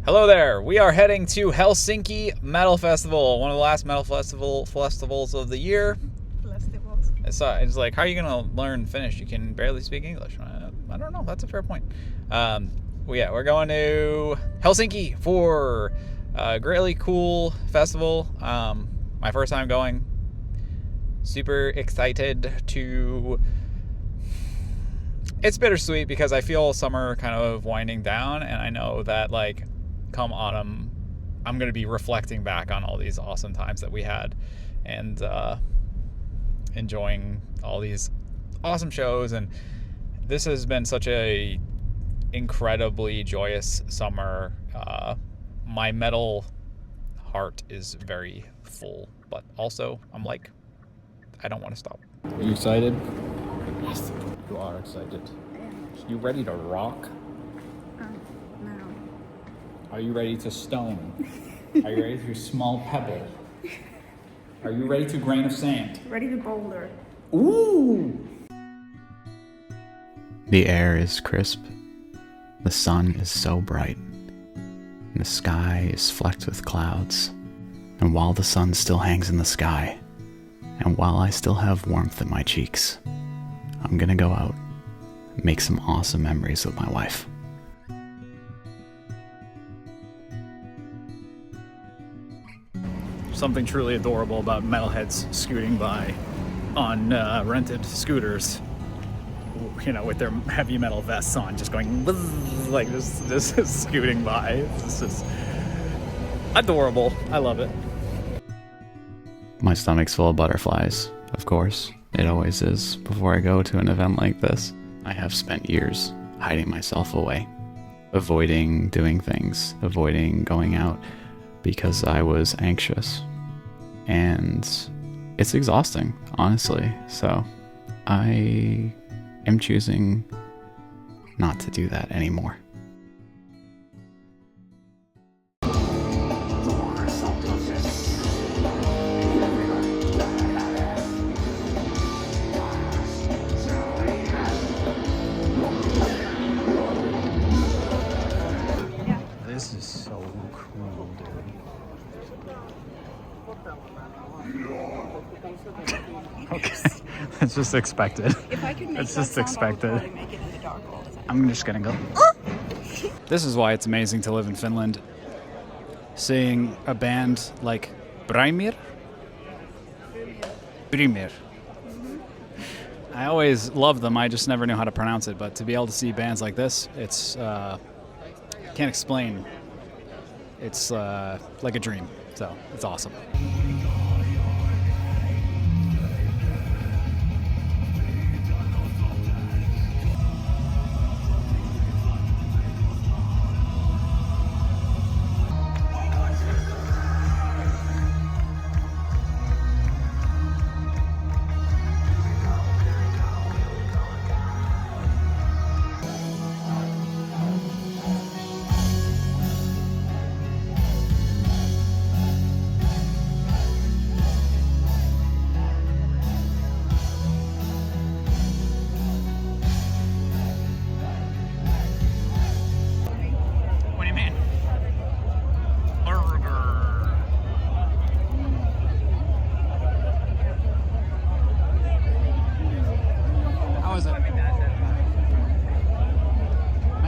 Hello there. We are heading to Hellsinki Metal Festival, one of the last metal festivals of the year. Festivals. It's like, how are you going to learn Finnish? You can barely speak English. I don't know. That's a fair point. We're going to Helsinki for a really cool festival. My first time going. Super excited to... It's bittersweet because I feel summer kind of winding down, and I know that, like, come autumn, I'm going to be reflecting back on all these awesome times that we had and enjoying all these awesome shows. And this has been such a incredibly joyous summer. My metal heart is very full, but also I'm like, I don't want to stop. Are you excited? Yes. You are excited. You ready to rock? No. Are you ready to stone? Are you ready to small pebble? Are you ready to grain of sand? Ready to boulder. Ooh! The air is crisp. The sun is so bright. And the sky is flecked with clouds. And while the sun still hangs in the sky, and while I still have warmth in my cheeks, I'm gonna go out and make some awesome memories with my wife. Something truly adorable about metalheads scooting by on rented scooters, you know, with their heavy metal vests on, just going like just scooting by. It's just adorable. I love it. My stomach's full of butterflies, of course. It always is before I go to an event like this. I have spent years hiding myself away, avoiding doing things, avoiding going out because I was anxious. And it's exhausting, honestly. So I am choosing not to do that anymore. This is so cool, dude. Okay, that's just expected. If I could make That's that just sound, expected. I would probably make it in the dark all the time. I'm just gonna go. This is why it's amazing to live in Finland. Seeing a band like Brimir. I always loved them. I just never knew how to pronounce it. But to be able to see bands like this, it's can't explain. It's like a dream. So it's awesome.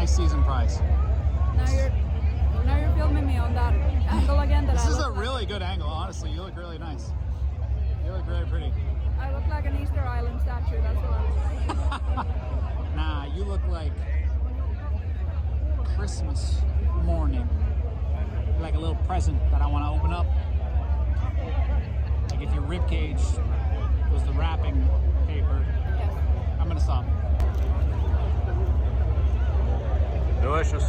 Season prize. Now you're filming me on that angle again. This is a really good angle, honestly. You look really nice. You look really pretty. I look like an Easter Island statue. That's what I look like. Nah, you look like Christmas morning. Like a little present that I want to open up. Like if your ribcage was the wrapping paper. Yes. I'm gonna stop. Delicious.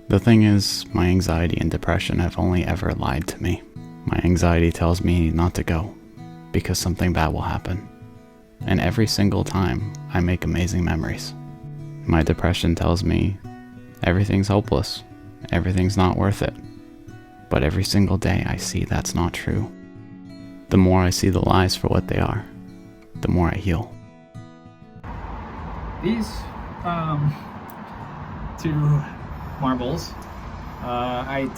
The thing is, my anxiety and depression have only ever lied to me. My anxiety tells me not to go, because something bad will happen. And every single time, I make amazing memories. My depression tells me everything's hopeless, everything's not worth it. But every single day I see that's not true. The more I see the lies for what they are, the more I heal. These two marbles, I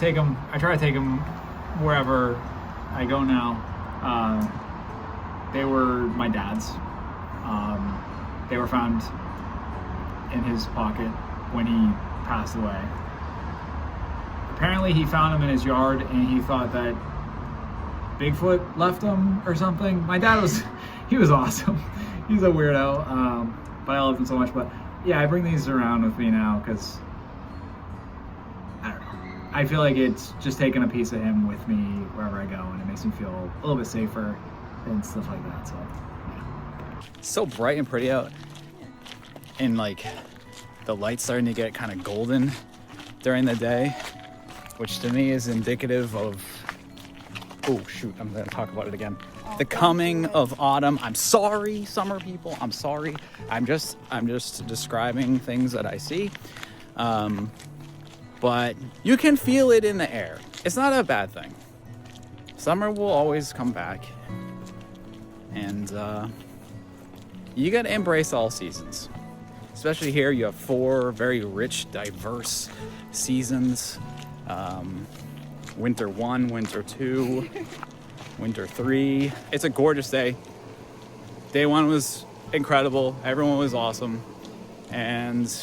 try to take them wherever I go now. They were my dad's. They were found in his pocket when he passed away. Apparently he found them in his yard and he thought that Bigfoot left them or something. My dad he was awesome. He's a weirdo, but I love him so much. But yeah, I bring these around with me now because I don't know. I feel like it's just taking a piece of him with me wherever I go, and it makes me feel a little bit safer and stuff like that. So yeah. It's so bright and pretty out, and like the light's starting to get kind of golden during the day, which to me is indicative of, oh shoot, I'm gonna talk about it again. The coming of autumn. I'm sorry, summer people, I'm sorry. I'm just describing things that I see. But you can feel it in the air. It's not a bad thing. Summer will always come back. And you gotta embrace all seasons. Especially here, you have 4 very rich, diverse seasons. Winter 1, winter 2, winter 3. It's a gorgeous day. Day 1 was incredible. Everyone was awesome. And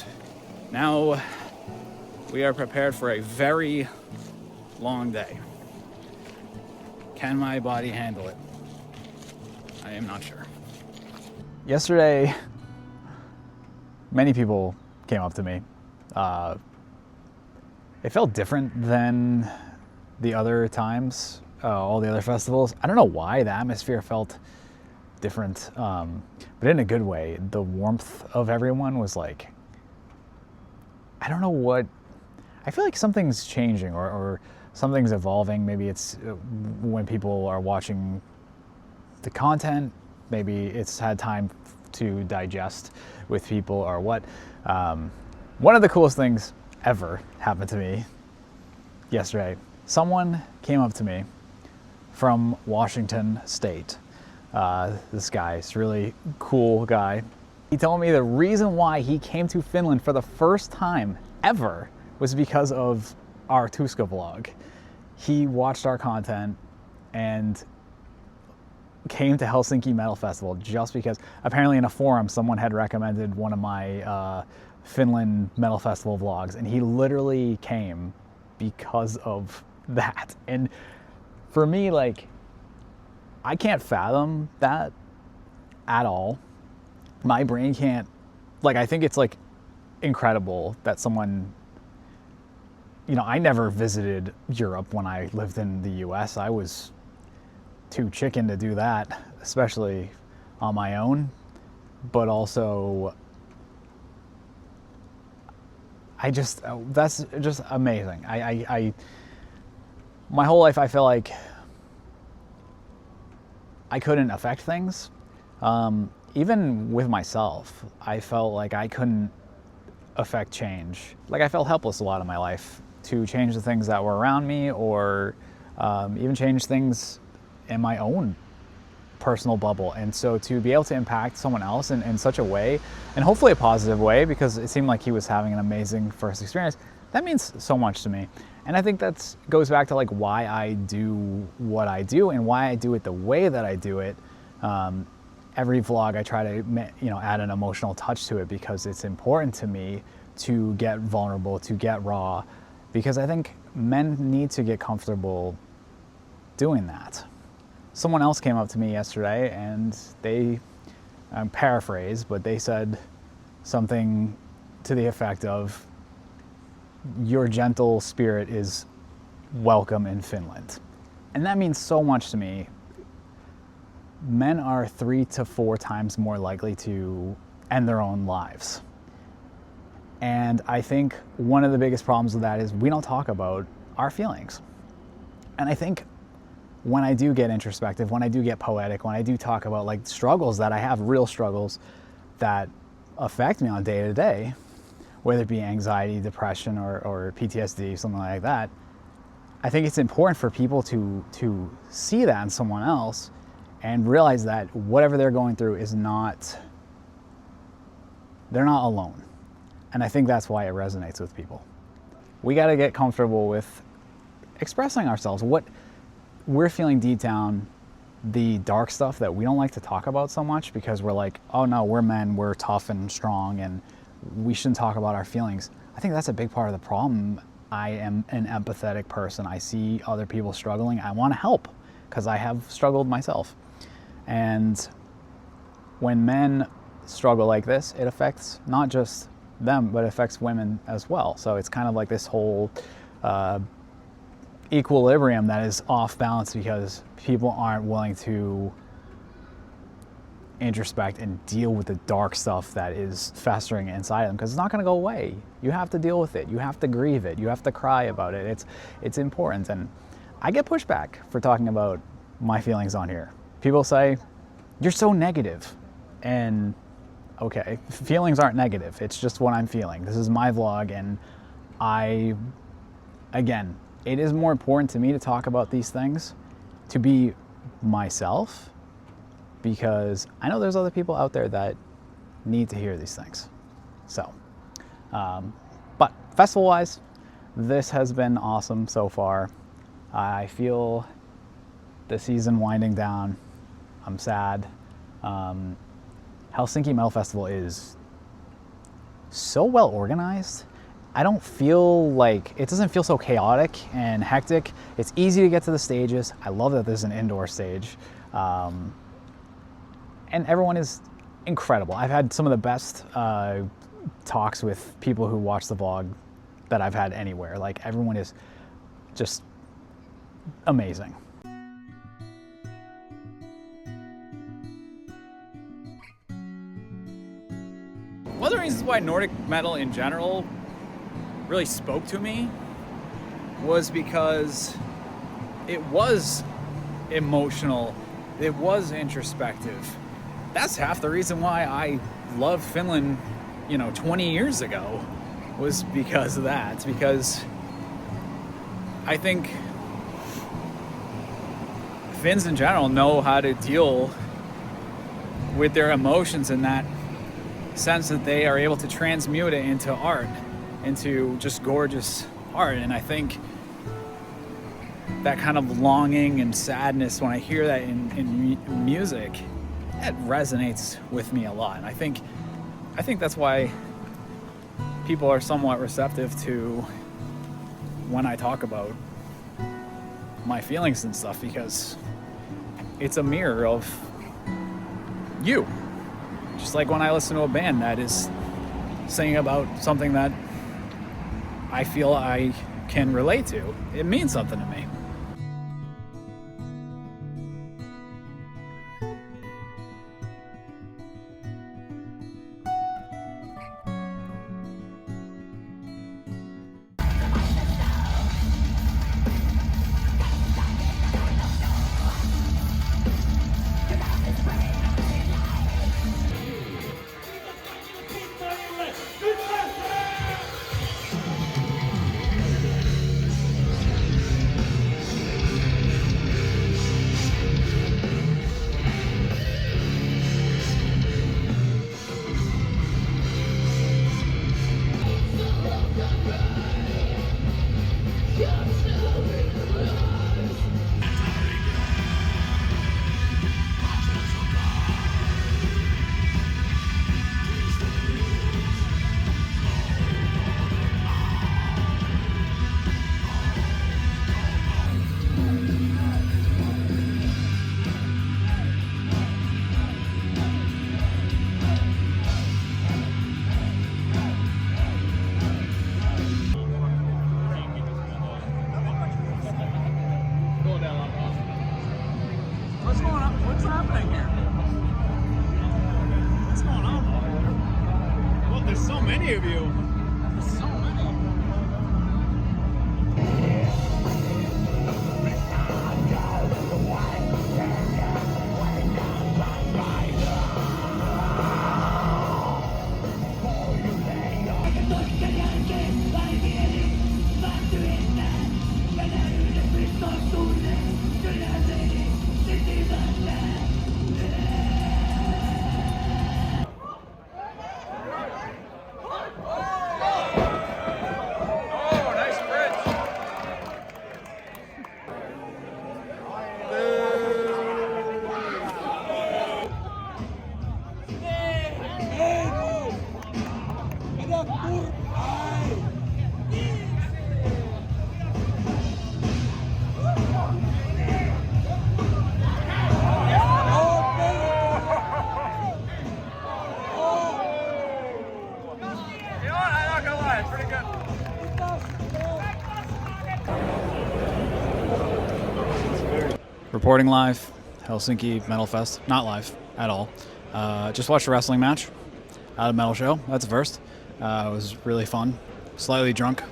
now we are prepared for a very long day. Can my body handle it? I am not sure. Yesterday, many people came up to me. It felt different than the other times, all the other festivals. I don't know why the atmosphere felt different, but in a good way. The warmth of everyone was like, I don't know what, I feel like something's changing or something's evolving. Maybe it's when people are watching the content, maybe it's had time to digest with people or what. One of the coolest things ever happened to me yesterday. Someone came up to me from Washington State. This guy is a really cool guy. He told me the reason why he came to Finland for the first time ever was because of our Tuska vlog. He watched our content and came to Hellsinki Metal Festival just because apparently in a forum someone had recommended one of my Finland Metal Festival vlogs, and he literally came because of that. And for me, like, I can't fathom that at all. My brain can't, like, I think it's like incredible that someone, you know, I never visited Europe when I lived in the US. I was too chicken to do that, especially on my own, but also that's just amazing. My whole life I feel like I couldn't affect things. Even with myself, I felt like I couldn't affect change. Like I felt helpless a lot of my life to change the things that were around me, or even change things in my own personal bubble. And so to be able to impact someone else in such a way, and hopefully a positive way, because it seemed like he was having an amazing first experience, that means so much to me. And I think that goes back to like why I do what I do and why I do it the way that I do it. Every vlog I try to, you know, add an emotional touch to it, because it's important to me to get vulnerable, to get raw, because I think men need to get comfortable doing that. Someone else came up to me yesterday and they, paraphrase, but they said something to the effect of, your gentle spirit is welcome in Finland. And that means so much to me. Men are 3 to 4 times more likely to end their own lives. And I think one of the biggest problems with that is we don't talk about our feelings. And I think when I do get introspective, when I do get poetic, when I do talk about like struggles that I have, real struggles that affect me on day to day, whether it be anxiety, depression, or PTSD, something like that, I think it's important for people to see that in someone else and realize that whatever they're going through is not, they're not alone. And I think that's why it resonates with people. We got to get comfortable with expressing ourselves, what we're feeling deep down, the dark stuff that we don't like to talk about so much because we're like, oh no, we're men, we're tough and strong, and we shouldn't talk about our feelings. I think that's a big part of the problem. I am an empathetic person. I see other people struggling. I want to help because I have struggled myself. And when men struggle like this, it affects not just them, but it affects women as well. So it's kind of like this whole equilibrium that is off balance because people aren't willing to introspect and deal with the dark stuff that is festering inside them, because it's not going to go away. You have to deal with it. You have to grieve it. You have to cry about it. It's important. And I get pushback for talking about my feelings on here. People say, you're so negative. And okay, feelings aren't negative. It's just what I'm feeling. This is my vlog, and again, it is more important to me to talk about these things, to be myself, because I know there's other people out there that need to hear these things. So, but festival-wise, this has been awesome so far. I feel the season winding down. I'm sad. Hellsinki Metal Festival is so well organized. I don't feel like, it doesn't feel so chaotic and hectic. It's easy to get to the stages. I love that there's an indoor stage. And everyone is incredible. I've had some of the best talks with people who watch the vlog that I've had anywhere. Like, everyone is just amazing. One of the reasons why Nordic metal in general really spoke to me was because it was emotional, it was introspective. That's half the reason why I loved Finland, 20 years ago, was because of that. It's because I think Finns in general know how to deal with their emotions in that sense that they are able to transmute it into art, into just gorgeous art. And I think that kind of longing and sadness, when I hear that in music, that resonates with me a lot. And I think that's why people are somewhat receptive to when I talk about my feelings and stuff, because it's a mirror of you. Just like when I listen to a band that is singing about something that I feel I can relate to, it means something to me. What's going on? What's happening here? What's going on? Well, there's so many of you. Reporting live, Hellsinki Metal Fest. Not live at all. Just watched a wrestling match at a metal show. That's a first. It was really fun. Slightly drunk,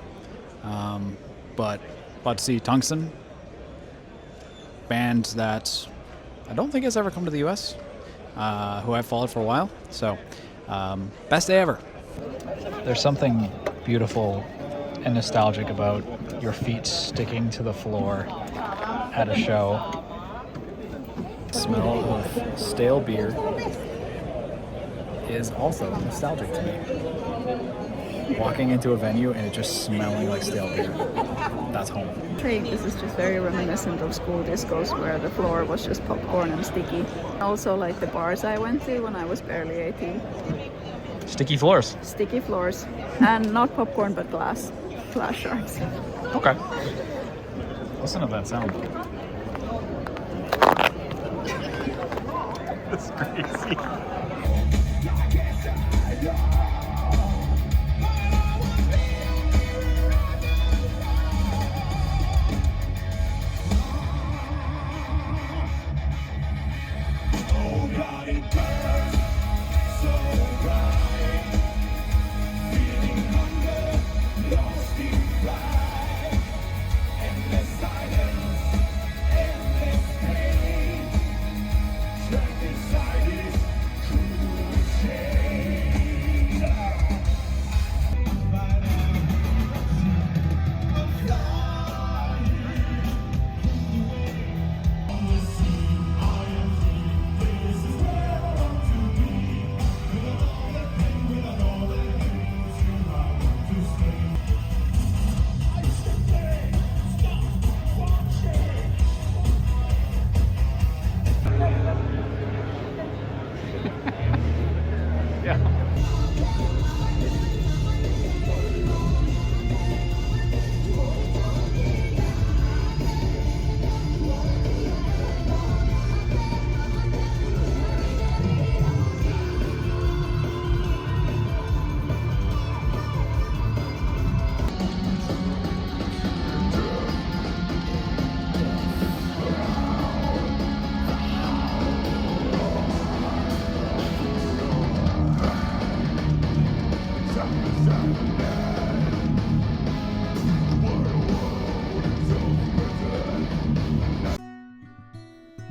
but about to see Tungsten, band that I don't think has ever come to the U.S., who I've followed for a while. So, best day ever. There's something beautiful and nostalgic about your feet sticking to the floor at a show. The smell of stale beer is also nostalgic to me. Walking into a venue and it just smelling like stale beer, that's home. I think this is just very reminiscent of school discos where the floor was just popcorn and sticky. Also like the bars I went to when I was barely 18. Sticky floors. Sticky floors. And not popcorn but glass shards. Okay. Listen to that sound. That's crazy.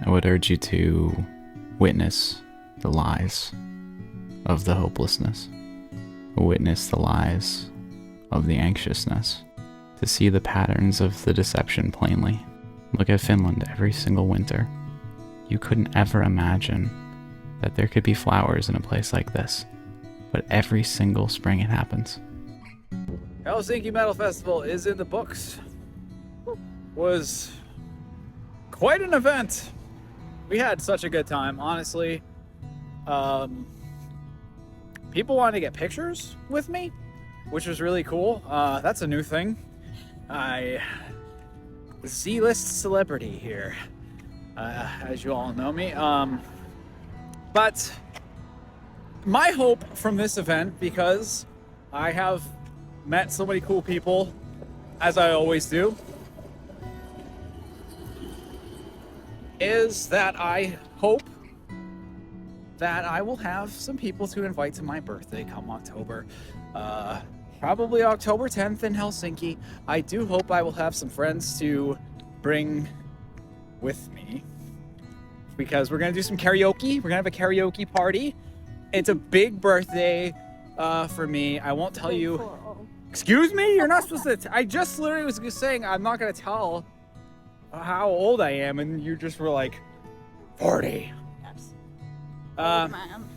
I would urge you to witness the lies of the hopelessness, witness the lies of the anxiousness, to see the patterns of the deception plainly. Look at Finland every single winter. You couldn't ever imagine that there could be flowers in a place like this, but every single spring it happens. Hellsinki Metal Festival is in the books. Was quite an event. We had such a good time, honestly. People wanted to get pictures with me, which was really cool. That's a new thing. Z-list celebrity here, as you all know me. But my hope from this event, because I have met so many cool people, as I always do, is that I hope that I will have some people to invite to my birthday come October. Probably October 10th in Helsinki. I do hope I will have some friends to bring with me, because we're gonna do some karaoke. We're gonna have a karaoke party. It's a big birthday for me. I won't tell you. Excuse me? You're not supposed to. I just literally was just saying I'm not gonna tell how old I am, and you just were like 40. Yes. Man.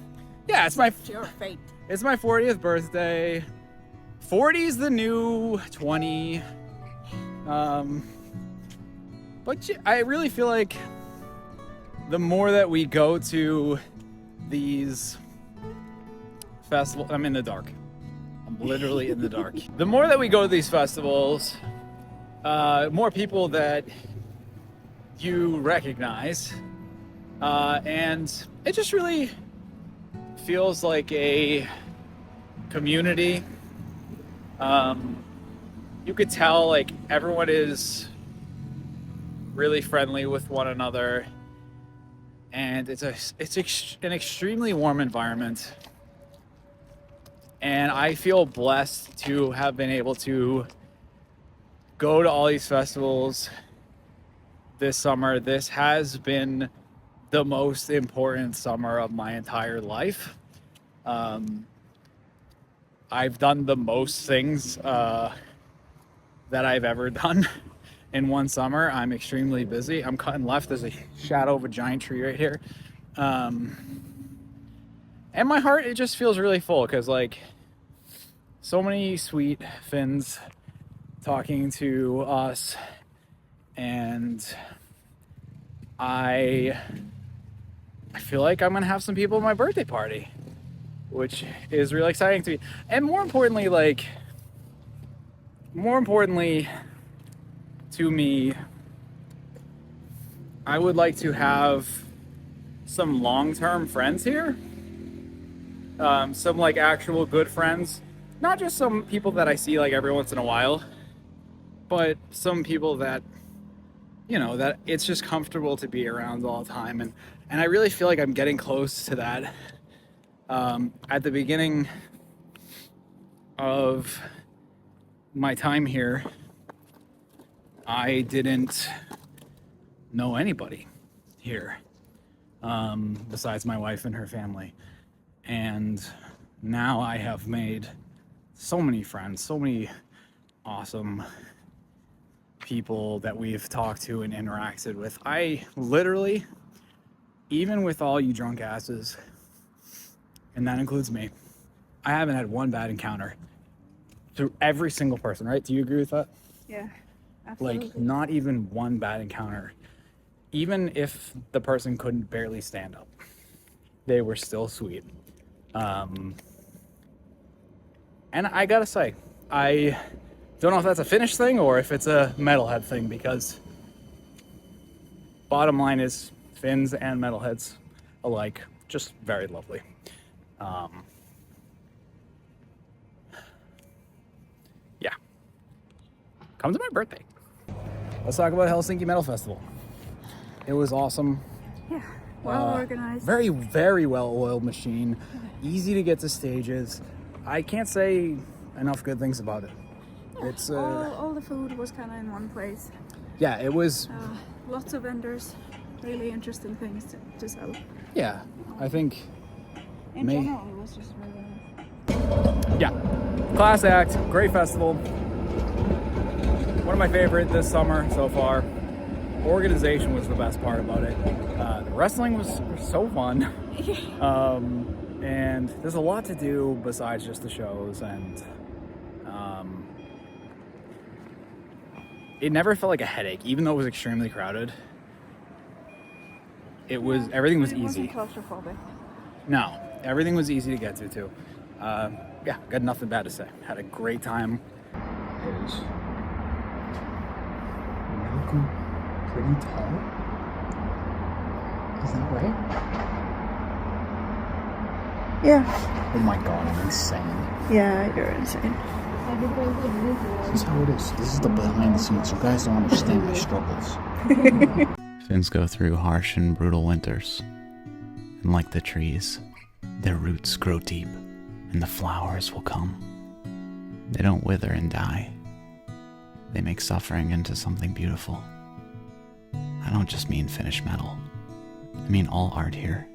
Yeah, it's my your fate. It's my 40th birthday. 40's the new 20. But I really feel like the more that we go to these festivals, I'm in the dark. I'm literally in the dark. The more that we go to these festivals, more people that you recognize, and it just really feels like a community. You could tell like everyone is really friendly with one another, and it's an extremely warm environment. And I feel blessed to have been able to go to all these festivals this summer. This has been the most important summer of my entire life. I've done the most things that I've ever done in one summer. I'm extremely busy. I'm cutting left. There's a shadow of a giant tree right here. And my heart, it just feels really full because, like, so many sweet Finns talking to us, and I feel like I'm gonna have some people at my birthday party, which is really exciting to me. And more importantly to me, I would like to have some long-term friends here. Some like actual good friends, not just some people that I see like every once in a while, but some people that, you know, that it's just comfortable to be around all the time. And I really feel like I'm getting close to that. At the beginning of my time here, I didn't know anybody here, besides my wife and her family. And now I have made so many friends, so many awesome people that we've talked to and interacted with. I literally, even with all you drunk asses, and that includes me, I haven't had one bad encounter through every single person, right? Do you agree with that? Yeah, absolutely. Like, not even one bad encounter. Even if the person couldn't barely stand up, they were still sweet. And I gotta say, I don't know if that's a Finnish thing or if it's a metalhead thing, because bottom line is Finns and metalheads alike, just very lovely. Yeah. Come to my birthday. Let's talk about Hellsinki Metal Festival. It was awesome. Yeah, well organized. Very, very well-oiled machine. Easy to get to stages. I can't say enough good things about it. Yeah, It's all the food was kind of in one place. yeah, it was. Lots of vendors, really interesting things to sell. Yeah, I think. In general, it was just really nice. Yeah, class act, great festival. One of my favorite this summer so far. Organization was the best part about it. The wrestling was so fun. And there's a lot to do besides just the shows, and it never felt like a headache, even though it was extremely crowded. Everything was easy. It wasn't claustrophobic. No, everything was easy to get to too. Yeah, got nothing bad to say. Had a great time. Is Malcolm pretty tall? Is that right? Yeah. Oh my god, I'm insane. Yeah, you're insane. This is how it is. This is the behind the scenes. You guys don't understand my struggles. Finns go through harsh and brutal winters. And like the trees, their roots grow deep, and the flowers will come. They don't wither and die. They make suffering into something beautiful. I don't just mean Finnish metal. I mean all art here.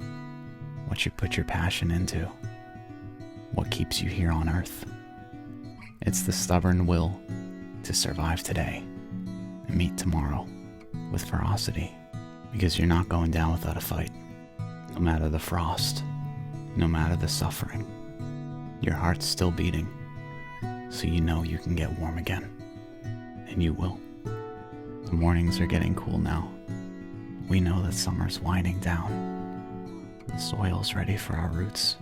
What you put your passion into. What keeps you here on Earth. It's the stubborn will to survive today and meet tomorrow with ferocity. Because you're not going down without a fight. No matter the frost, no matter the suffering, your heart's still beating, so you know you can get warm again. And you will. The mornings are getting cool now. We know that summer's winding down. The soil's ready for our roots,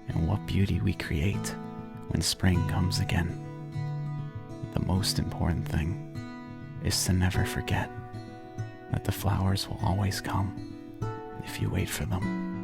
and what beauty we create when spring comes again. The most important thing is to never forget that the flowers will always come if you wait for them.